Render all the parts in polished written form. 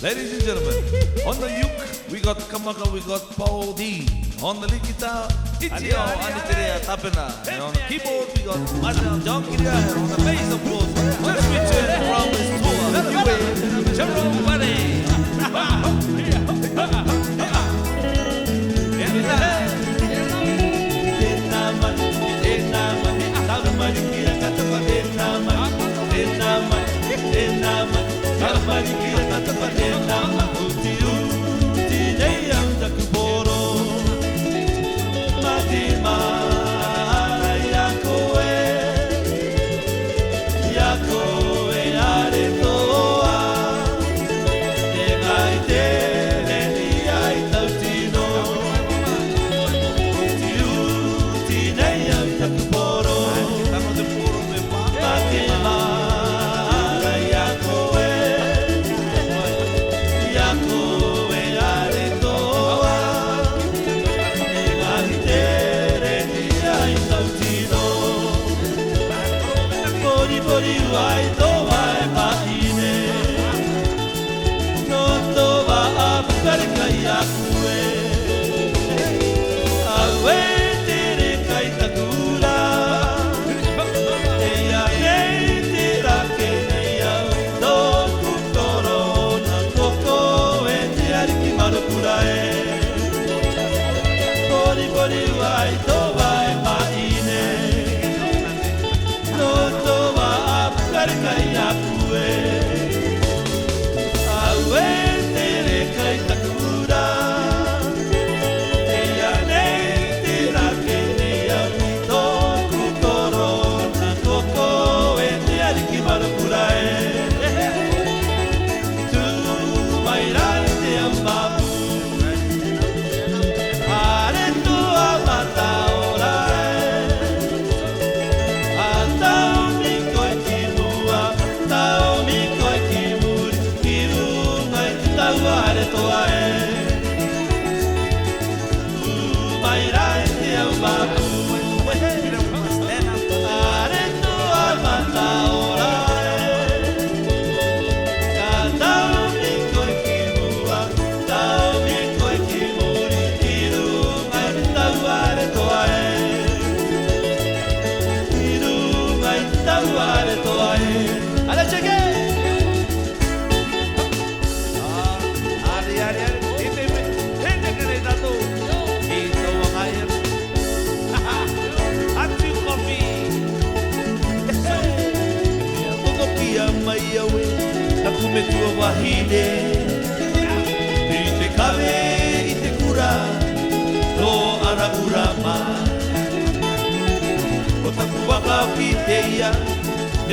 Ladies and gentlemen, on the uke, we got Kamaka, we got Paul D. On the lead guitar, Ichio Aniterea Tapena. And on the keyboard, we got Marcel John Kiria. And on the bass, of course, let's return from his tour. Jerome Buddy.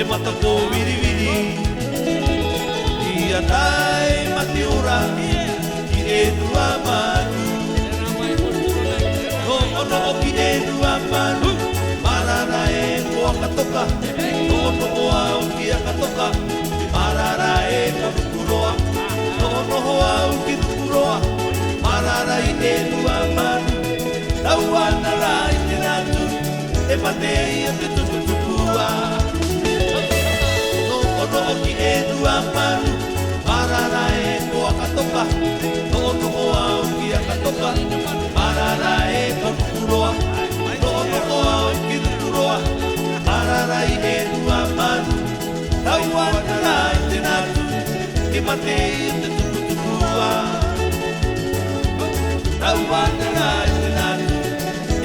E matako wiri wiri Ia tai matiura I e tua manu No ono o ki e tua manu Marara e koa katoka No ono hoa o ki a katoka Marara e kakukuroa No ono hoa o ki tukuroa Marara I e tua manu Tau ana la I te natu E pate I a te tukutukua No ki e tua manu Marara e koa katoka No ono hoa o ki a katoka Marara e kakukuroa No ono hoa o ki tukuroa Marara I e tua manu Tau ana la I te natu E mate I te tukutukua Tau ana la I te natu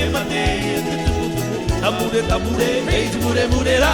E mate I te tukutukua Tamure tamure, eis mure mure la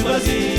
Brasil.